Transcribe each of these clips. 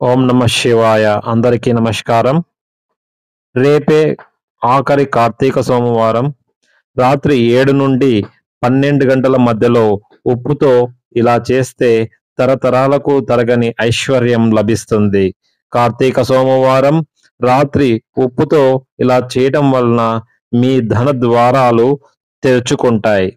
ఓం నమ శివాయ. అందరికీ నమస్కారం. రేపే ఆఖరి కార్తీక సోమవారం. రాత్రి 7 నుండి 12 గంటల మధ్యలో ఉప్పుతో ఇలా చేస్తే తరతరాలకు తరగని ఐశ్వర్యం లభిస్తుంది. కార్తీక సోమవారం రాత్రి ఉప్పుతో ఇలా చేయటం వలన మీ ధన ద్వారాలు తెరుచుకుంటాయి.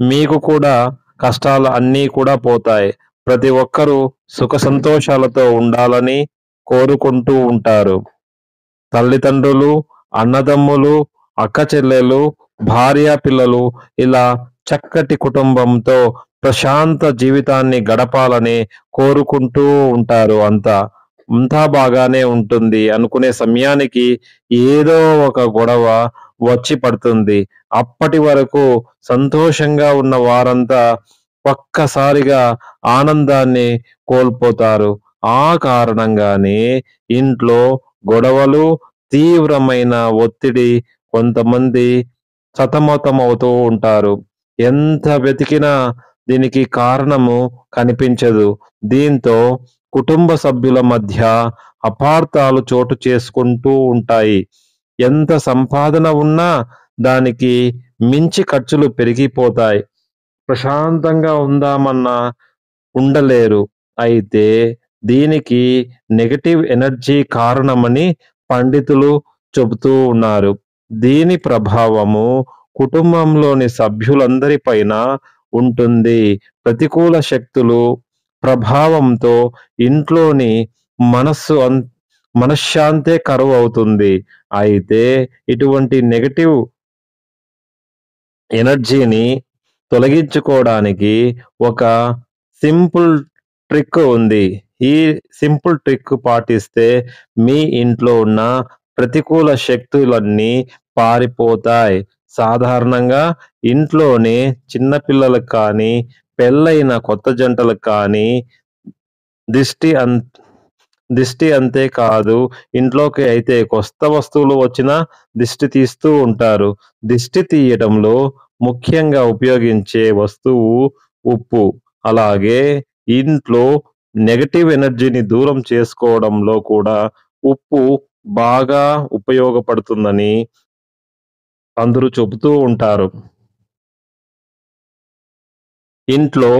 మీకు కూడా కష్టాలు అన్నీ కూడా పోతాయి. ప్రతి ఒక్కరూ సుఖ సంతోషాలతో ఉండాలని కోరుకుంటూ ఉంటారు. తల్లిదండ్రులు, అన్నదమ్ములు, అక్కచెల్లెలు, భార్య, పిల్లలు ఇలా చక్కటి కుటుంబంతో ప్రశాంత జీవితాన్ని గడపాలని కోరుకుంటూ ఉంటారు అంతా. అంతా బాగానే ఉంటుంది అనుకునే సమయానికి ఏదో ఒక గొడవ వచ్చి పడుతుంది. అప్పటి వరకు సంతోషంగా ఉన్న వారంతా ఒక్కసారిగా ఆనందాన్ని కోల్పోతారు. ఆ కారణంగానే ఇంట్లో గొడవలు, తీవ్రమైన ఒత్తిడి, కొంతమంది సతమతమవుతూ ఉంటారు. ఎంత వెతికినా దీనికి కారణము కనిపించదు. దీంతో కుటుంబ సభ్యుల మధ్య అపార్థాలు చోటు చేసుకుంటూ ఉంటాయి. ఎంత సంపాదన ఉన్నా దానికి మించి ఖర్చులు పెరిగిపోతాయి. ప్రశాంతంగా ఉందామన్నా ఉండలేరు. అయితే దీనికి నెగెటివ్ ఎనర్జీ కారణమని పండితులు చెబుతూ ఉన్నారు. దీని ప్రభావము కుటుంబంలోని సభ్యులందరిపైన ఉంటుంది. ప్రతికూల శక్తులు ప్రభావంతో ఇంట్లోని మనస్సు మనశ్శాంతే కరువవుతుంది. అయితే ఇటువంటి నెగెటివ్ ఎనర్జీని తొలగించుకోవడానికి ఒక సింపుల్ ట్రిక్ ఉంది. ఈ సింపుల్ ట్రిక్ పాటిస్తే మీ ఇంట్లో ఉన్న ప్రతికూల శక్తులన్నీ పారిపోతాయి. సాధారణంగా ఇంట్లోనే చిన్న పిల్లలకు కానీ, పెళ్ళైన కొత్త జంటలకు కానీ దిష్టి అన్ దిష్టి అంతే కాదు, ఇంట్లోకి అయితే కొత్త వస్తువులు వచ్చినా దిష్టి తీస్తూ ఉంటారు. దిష్టి తీయటంలో ముఖ్యంగా ఉపయోగించే వస్తువు ఉప్పు. అలాగే ఇంట్లో నెగెటివ్ ఎనర్జీని దూరం చేసుకోవడంలో కూడా ఉప్పు బాగా ఉపయోగపడుతుందని అందరూ చెబుతూ ఉంటారు. ఇంట్లో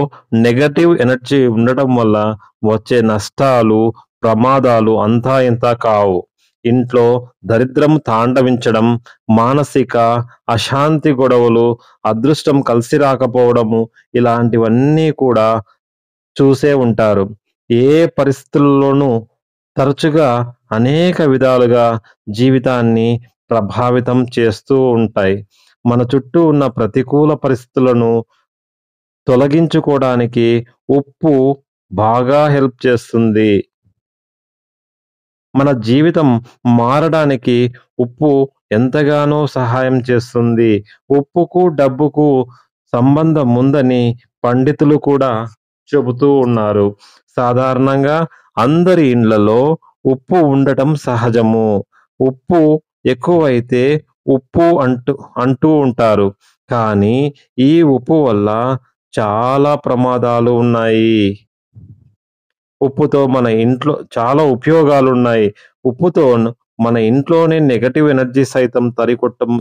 నెగటివ్ ఎనర్జీ ఉండటం వల్ల వచ్చే నష్టాలు, ప్రమాదాలు అంతా ఇంతా కావు. ఇంట్లో దరిద్రం తాండవించడం, మానసిక అశాంతి గొడవలు, అదృష్టం కలిసి రాకపోవడము ఇలాంటివన్నీ కూడా చూసే ఉంటారు. ఏ పరిస్థితుల్లోనూ తరచుగా అనేక విధాలుగా జీవితాన్ని ప్రభావితం చేస్తూ ఉంటాయి. మన చుట్టూ ఉన్న ప్రతికూల పరిస్థితులను తొలగించుకోవడానికి ఉప్పు బాగా హెల్ప్ చేస్తుంది. మన జీవితం మారడానికి ఉప్పు ఎంతగానో సహాయం చేస్తుంది. ఉప్పుకు, డబ్బుకు సంబంధం ఉందని పండితులు కూడా చెబుతూ ఉన్నారు. సాధారణంగా అందరి ఇండ్లలో ఉప్పు ఉండటం సహజము. ఉప్పు ఎక్కువైతే ఉప్పు అంటూ అంటూ ఉంటారు. కానీ ఈ ఉప్పు వల్ల చాలా ప్రమాదాలు ఉన్నాయి. ఉప్పుతో మన ఇంట్లో చాలా ఉపయోగాలున్నాయి. ఉప్పుతో మన ఇంట్లోనే నెగెటివ్ ఎనర్జీ సైతం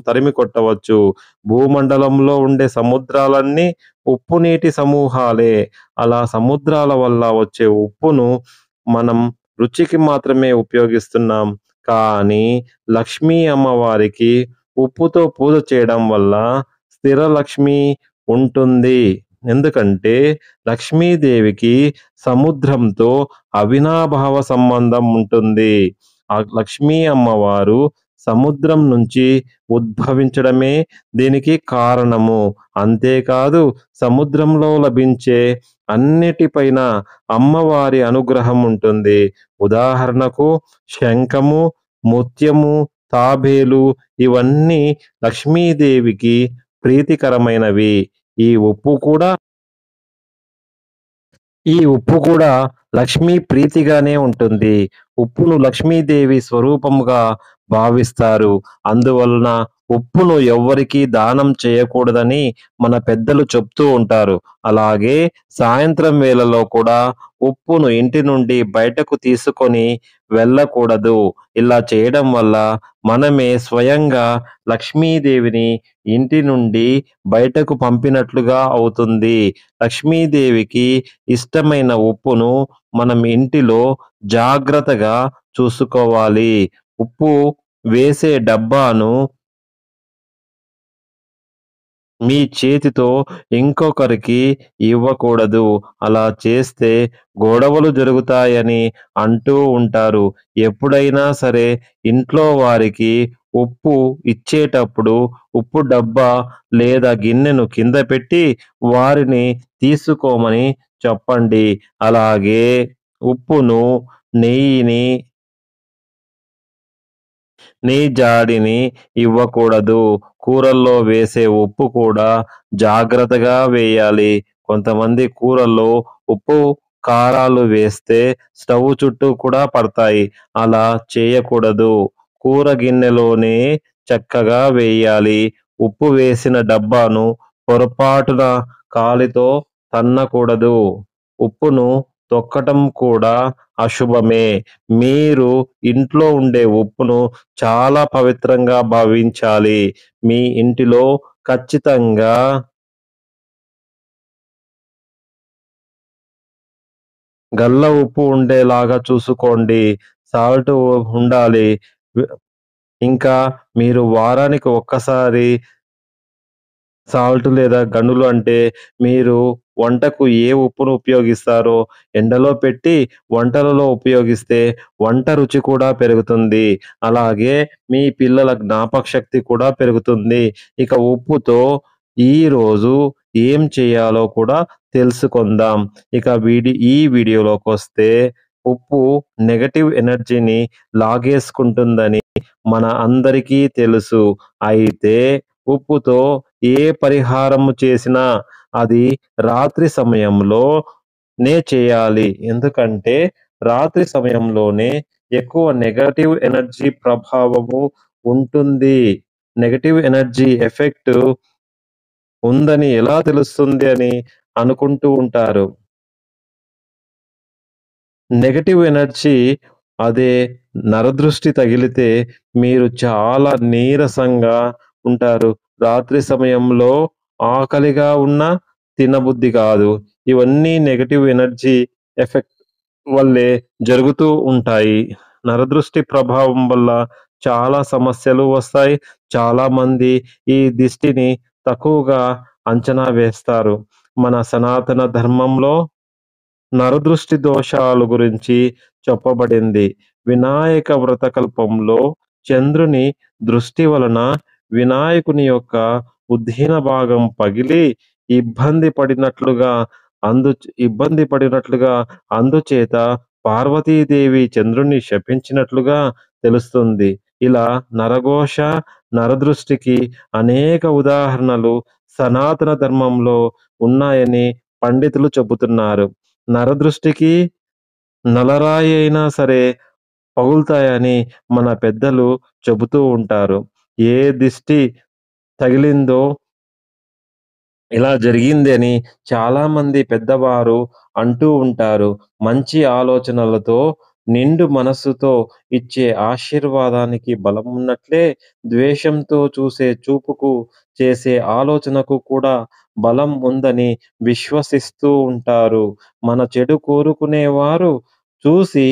తరిమి కొట్టవచ్చు. భూమండలంలో ఉండే సముద్రాలన్నీ ఉప్పు నీటి సమూహాలే. అలా సముద్రాల వల్ల వచ్చే ఉప్పును మనం రుచికి మాత్రమే ఉపయోగిస్తున్నాం. కానీ లక్ష్మీ అమ్మవారికి ఉప్పుతో పూజ చేయడం వల్ల స్థిర లక్ష్మి ఉంటుంది. ఎందుకంటే లక్ష్మీదేవికి సముద్రంతో అవినాభావ సంబంధం ఉంటుంది. ఆ లక్ష్మీ అమ్మవారు సముద్రం నుంచి ఉద్భవించడమే దీనికి కారణము. అంతేకాదు సముద్రంలో లభించే అన్నిటిపైన అమ్మవారి అనుగ్రహం ఉంటుంది. ఉదాహరణకు శంఖము, ముత్యము, తాబేలు ఇవన్నీ లక్ష్మీదేవికి ప్రీతికరమైనవి. ఈ ఉప్పు కూడా ఈ ఉప్పు కూడా లక్ష్మీ ప్రీతిగానే ఉంటుంది. ఉప్పును లక్ష్మీదేవి స్వరూపముగా భావిస్తారు. అందువలన ఉప్పును ఎవ్వరికీ దానం చేయకూడదని మన పెద్దలు చెప్తూ ఉంటారు. అలాగే సాయంత్రం వేళలో కూడా ఉప్పును ఇంటి నుండి బయటకు తీసుకొని వెళ్ళకూడదు. ఇలా చేయడం వల్ల మనమే స్వయంగా లక్ష్మీదేవిని ఇంటి నుండి బయటకు పంపినట్లుగా అవుతుంది. లక్ష్మీదేవికి ఇష్టమైన ఉప్పును మనం ఇంటిలో జాగ్రత్తగా చూసుకోవాలి. ఉప్పు వేసే డబ్బాను మీ చేతితో ఇంకొకరికి ఇవ్వకూడదు. అలా చేస్తే గొడవలు జరుగుతాయని అంటూ ఉంటారు. ఎప్పుడైనా సరే ఇంట్లో వారికి ఉప్పు ఇచ్చేటప్పుడు ఉప్పు డబ్బా లేదా గిన్నెను కింద పెట్టి వారిని తీసుకోమని చెప్పండి. అలాగే ఉప్పును, నెయ్యిని నీ జాడిని ఇవ్వకూడదు. కూరల్లో వేసే ఉప్పు కూడా జాగ్రత్తగా వేయాలి. కొంతమంది కూరల్లో ఉప్పు, కారాలు వేస్తే స్టవ్ చుట్టూ కూడా పడతాయి. అలా చేయకూడదు. కూర గిన్నెలోనే చక్కగా వేయాలి. ఉప్పు వేసిన డబ్బాను పొరపాటున కాలితో తన్నకూడదు. ఉప్పును తొక్కటం కూడా అశుభమే. మీరు ఇంట్లో ఉండే ఉప్పును చాలా పవిత్రంగా భావించాలి. మీ ఇంటిలో ఖచ్చితంగా గల్ల ఉప్పు ఉండేలాగా చూసుకోండి. సాల్ట్ ఉండాలి. వ్ ఇంకా మీరు వారానికి ఒక్కసారి సాల్ట్ లేదా గనులు అంటే మీరు వంటకు ఏ ఉప్పును ఉపయోగిస్తారో ఎండలో పెట్టి వంటలలో ఉపయోగిస్తే వంట రుచి కూడా పెరుగుతుంది. అలాగే మీ పిల్లల జ్ఞాపకశక్తి కూడా పెరుగుతుంది. ఇక ఉప్పుతో ఈరోజు ఏం చేయాలో కూడా తెలుసుకుందాం. ఇక ఈ వీడియోలోకొస్తే ఉప్పు నెగెటివ్ ఎనర్జీని లాగేసుకుంటుందని మన అందరికీ తెలుసు. అయితే ఉప్పుతో ఏ పరిహారము చేసినా అది రాత్రి సమయంలోనే చేయాలి. ఎందుకంటే రాత్రి సమయంలోనే ఎక్కువ నెగెటివ్ ఎనర్జీ ప్రభావము ఉంటుంది. నెగెటివ్ ఎనర్జీ ఎఫెక్ట్ ఉందని ఎలా తెలుస్తుంది అని అనుకుంటూ ఉంటారు. నెగెటివ్ ఎనర్జీ అదే నరదృష్టి తగిలితే మీరు చాలా నీరసంగా ఉంటారు. రాత్రి సమయంలో ఆకలిగా ఉన్నా తినబుద్ధి కాదు. ఇవన్నీ నెగెటివ్ ఎనర్జీ ఎఫెక్ట్ వల్లే జరుగుతూ ఉంటాయి. నరదృష్టి ప్రభావం వల్ల చాలా సమస్యలు వస్తాయి. చాలామంది ఈ దిష్టిని తక్కువగా అంచనా వేస్తారు. మన సనాతన ధర్మంలో నరదృష్టి దోషాలు గురించి చెప్పబడింది. వినాయక వ్రతకల్పంలో చంద్రుని దృష్టి వలన వినాయకుని యొక్క ఉద్దీన భాగం పగిలి ఇబ్బంది పడినట్లుగా అందుచేత పార్వతీదేవి చంద్రుణ్ణి శపించినట్లుగా తెలుస్తుంది. ఇలా నరఘోష, నరదృష్టికి అనేక ఉదాహరణలు సనాతన ధర్మంలో ఉన్నాయని పండితులు చెబుతున్నారు. నరదృష్టికి నలరాయి అయినా సరే పగులుతాయని మన పెద్దలు చెబుతూ ఉంటారు. ఏ దిష్టి తగిలిందో ఇలా జరిగిందని చాలామంది పెద్దవారు అంటూ ఉంటారు. మంచి ఆలోచనలతో, నిండు మనస్సుతో ఇచ్చే ఆశీర్వాదానికి బలమున్నట్లే, ద్వేషంతో చూసే చూపుకు, చేసే ఆలోచనకు కూడా బలం ఉందని విశ్వసిస్తూ ఉంటారు. మన చెడు కోరుకునేవారు చూసి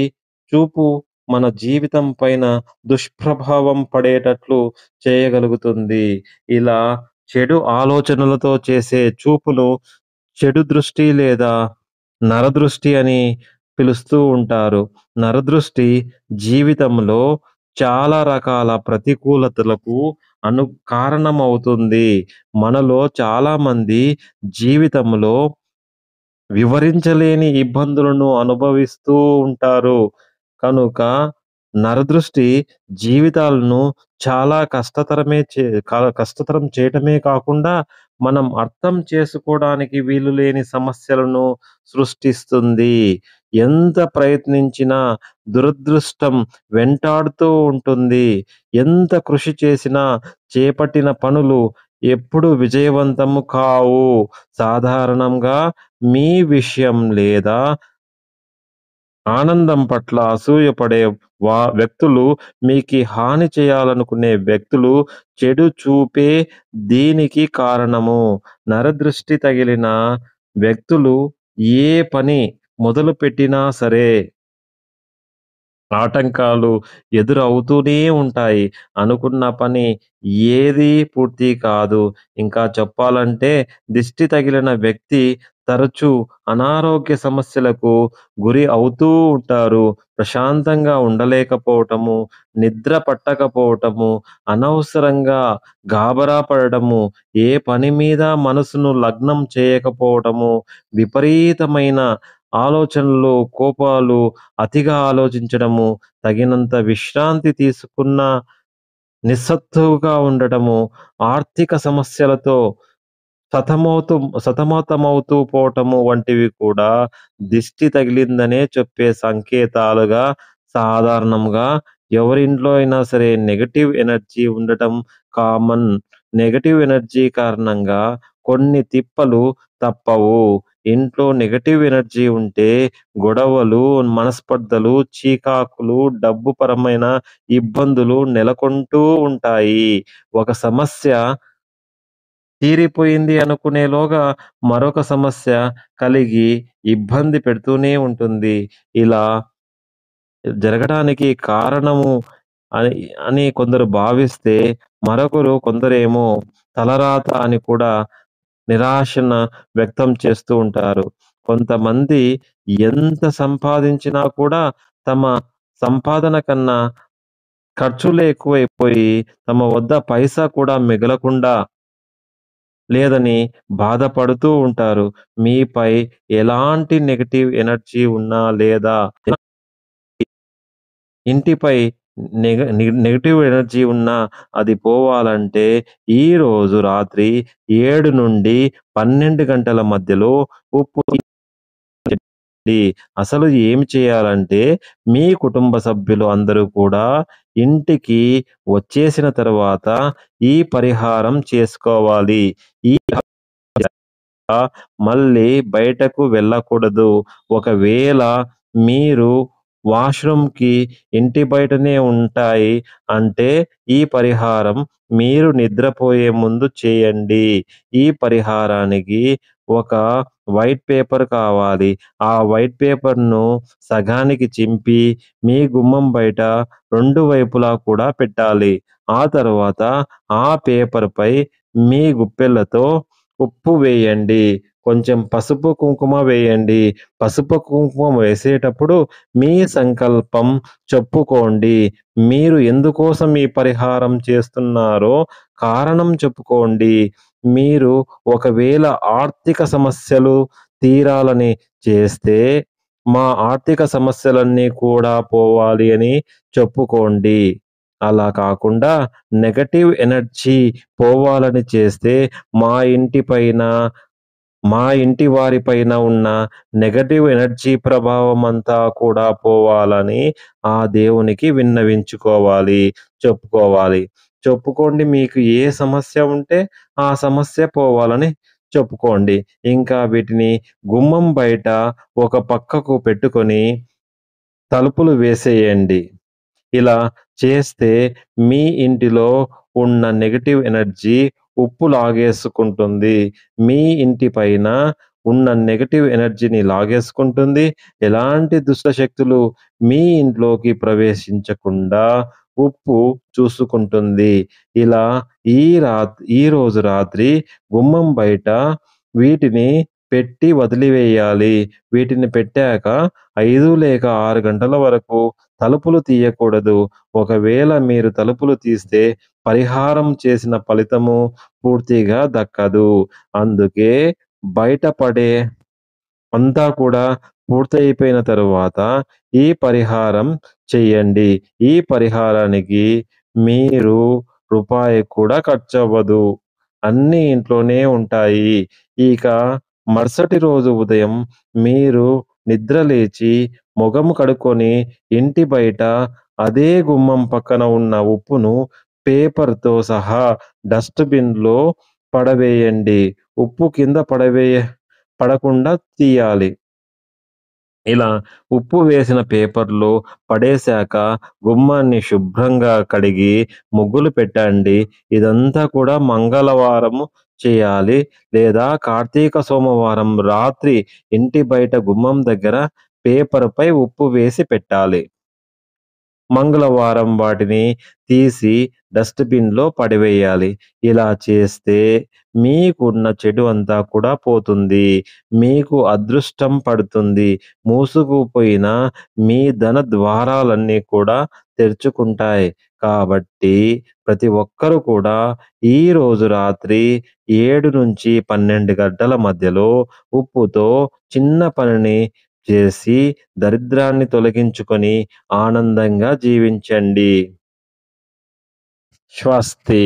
చూపు మన జీవితం పైన దుష్ప్రభావం పడేటట్లు చేయగలుగుతుంది. ఇలా చెడు ఆలోచనలతో చేసే చూపును చెడు దృష్టి లేదా నరదృష్టి అని పిలుస్తూ ఉంటారు. నరదృష్టి జీవితంలో చాలా రకాల ప్రతికూలతలకు అను కారణమవుతుంది. మనలో చాలామంది జీవితంలో వివరించలేని ఇబ్బందులను అనుభవిస్తూ ఉంటారు. కనుక నరదృష్టి జీవితాలను చాలా కష్టతరం చేయటమే కాకుండా మనం అర్థం చేసుకోవడానికి వీలు లేని సమస్యలను సృష్టిస్తుంది. ఎంత ప్రయత్నించినా దురదృష్టం వెంటాడుతూ ఉంటుంది. ఎంత కృషి చేసినా చేపట్టిన పనులు ఎప్పుడూ విజయవంతము కావు. సాధారణంగా మీ విషయం లేదా ఆనందం పట్ల అసూయపడే వ్యక్తులు, మీకి హాని చేయాలనుకునే వ్యక్తులు చెడు చూపే దీనికి కారణము. నరదృష్టి తగిలిన వ్యక్తులు ఏ పని మొదలుపెట్టినా సరే ఆటంకాలు ఎదురవుతూనే ఉంటాయి. అనుకున్న పని ఏది పూర్తి కాదు. ఇంకా చెప్పాలంటే దిష్టి తగిలిన వ్యక్తి తరచూ అనారోగ్య సమస్యలకు గురి అవుతూ ఉంటారు. ప్రశాంతంగా ఉండలేకపోవటము, నిద్ర పట్టకపోవటము, అనవసరంగా గాబరా పడడము, ఏ పని మీద మనసును లగ్నం చేయకపోవటము, విపరీతమైన ఆలోచనలు, కోపాలు, అతిగా ఆలోచించడము, తగినంత విశ్రాంతి తీసుకున్న నిస్సత్తువగా ఉండటము, ఆర్థిక సమస్యలతో సతమవుతూ సతమతమవుతూ పోవటము వంటివి కూడా దిష్టి తగిలిందనే చెప్పే సంకేతాలుగా సాధారణంగా ఎవరింట్లో అయినా సరే నెగెటివ్ ఎనర్జీ ఉండటం కామన్. నెగెటివ్ ఎనర్జీ కారణంగా కొన్ని తిప్పలు తప్పవు. ఇంట్లో నెగెటివ్ ఎనర్జీ ఉంటే గొడవలు, మనస్పర్ధలు, చీకాకులు, డబ్బు పరమైన ఇబ్బందులు నెలకొంటూ ఉంటాయి. ఒక సమస్య తీరిపోయింది అనుకునేలోగా మరొక సమస్య కలిగి ఇబ్బంది పెడుతూనే ఉంటుంది. ఇలా జరగడానికి కారణము అని అని కొందరు భావిస్తే, కొందరేమో తలరాత అని కూడా నిరాశన వ్యక్తం చేస్తూ ఉంటారు. కొంతమంది ఎంత సంపాదించినా కూడా తమ సంపాదన కన్నా ఖర్చులే ఎక్కువైపోయి, తమ వద్ద పైసా కూడా మిగలకుండా లేదని బాధపడుతూ ఉంటారు. మీపై ఎలాంటి నెగెటివ్ ఎనర్జీ ఉన్నా లేదా ఇంటిపై నెగెటివ్ ఎనర్జీ ఉన్నా అది పోవాలంటే ఈరోజు రాత్రి 7-12 గంటల మధ్యలో ఉప్పు డి. అసలు ఏమి చేయాలంటే, మీ కుటుంబ సభ్యులు అందరూ కూడా ఇంటికి వచ్చేసిన తర్వాత ఈ పరిహారం చేసుకోవాలి. ఈ మళ్ళీ బయటకు వెళ్ళకూడదు. ఒకవేళ మీరు వాష్‌రూమ్‌కి ఇంటి బయటనే ఉంటాయి అంటే, ఈ పరిహారం మీరు నిద్రపోయే ముందు చేయండి. ఈ పరిహారానికి ఒక వైట్ పేపర్ కావాలి. ఆ వైట్ పేపర్‌ను సగానికి చింపి, మీ గుమ్మం బయట 2 వైపులా కూడా పెట్టాలి. ఆ తర్వాత ఆ పేపర్‌పై మీ గుప్పెళ్ళతో ఉప్పు వేయండి. కొంచెం పసుపు, కుంకుమ వేయండి. పసుపు, కుంకుమ వేసేటప్పుడు మీ సంకల్పం చెప్పుకోండి. మీరు ఎందుకోసం ఈ పరిహారం చేస్తున్నారో కారణం చెప్పుకోండి. మీరు ఒకవేళ ఆర్థిక సమస్యలు తీరాలని చేస్తే, మా ఆర్థిక సమస్యలన్నీ కూడా పోవాలి అని చెప్పుకోండి. అలా కాకుండా నెగెటివ్ ఎనర్జీ పోవాలని చేస్తే, మా ఇంటి పైన, మా ఇంటి వారి పైన ఉన్న నెగెటివ్ ఎనర్జీ ప్రభావం అంతా కూడా పోవాలని ఆ దేవునికి విన్నవించుకోవాలి, చెప్పుకోవాలి. చెప్పుకోండి మీకు ఏ సమస్య ఉంటే ఆ సమస్య పోవాలని చెప్పుకోండి. ఇంకా వీటిని గుమ్మం బయట ఒక పక్కకు పెట్టుకొని తలుపులు వేసేయండి. ఇలా చేస్తే మీ ఇంటిలో ఉన్న నెగెటివ్ ఎనర్జీ ఉప్పు లాగేసుకుంటుంది. మీ ఇంటి పైన ఉన్న నెగెటివ్ ఎనర్జీని లాగేసుకుంటుంది. ఎలాంటి దుష్ట శక్తులు మీ ఇంట్లోకి ప్రవేశించకుండా ఉప్పు చూసుకుంటుంది. ఇలా ఈరోజు రాత్రి గుమ్మం బయట వీటిని పెట్టి వదిలివేయాలి. వీటిని పెట్టాక 5 లేక 6 గంటల వరకు తలుపులు తీయకూడదు. ఒకవేళ మీరు తలుపులు తీస్తే పరిహారం చేసిన ఫలితము పూర్తిగా దక్కదు. అందుకే బయటపడే అంతా కూడా పూర్తయిపోయిన తరువాత ఈ పరిహారం చెయ్యండి. ఈ పరిహారానికి మీరు రూపాయి కూడా ఖర్చవ్వదు. అన్నీ ఇంట్లోనే ఉంటాయి. ఇక మరుసటి రోజు ఉదయం మీరు నిద్ర లేచి, మొగం కడుక్కొని ఇంటి బయట అదే గుమ్మం పక్కన ఉన్న ఉప్పును పేపర్‌తో సహా డస్ట్‌బిన్‌లో పడవేయండి. ఉప్పు కింద పడకుండా తీయాలి. ఇలా ఉప్పు వేసిన పేపర్‌లో పడేశాక గుమ్మాన్ని శుభ్రంగా కడిగి ముగ్గులు పెట్టండి. ఇదంతా కూడా మంగళవారం చేయాలి. లేదా కార్తీక సోమవారం రాత్రి ఇంటి బయట గుమ్మం దగ్గర పేపర్‌పై ఉప్పు వేసి పెట్టాలి. మంగళవారం వాటిని తీసి డస్ట్‌బిన్‌లో పడివేయాలి. ఇలా చేస్తే మీకున్న చెడు అంతా కూడా పోతుంది. మీకు అదృష్టం పడుతుంది. మూసుకుపోయిన మీ ధన ద్వారాలన్నీ కూడా తెరుచుకుంటాయి. కాబట్టి ప్రతి ఒక్కరు కూడా ఈరోజు రాత్రి 7-12 గంటల మధ్యలో ఉప్పుతో చిన్న పనిని చేసి దరిద్రాన్ని తొలగించుకొని ఆనందంగా జీవించండి. స్వస్తి.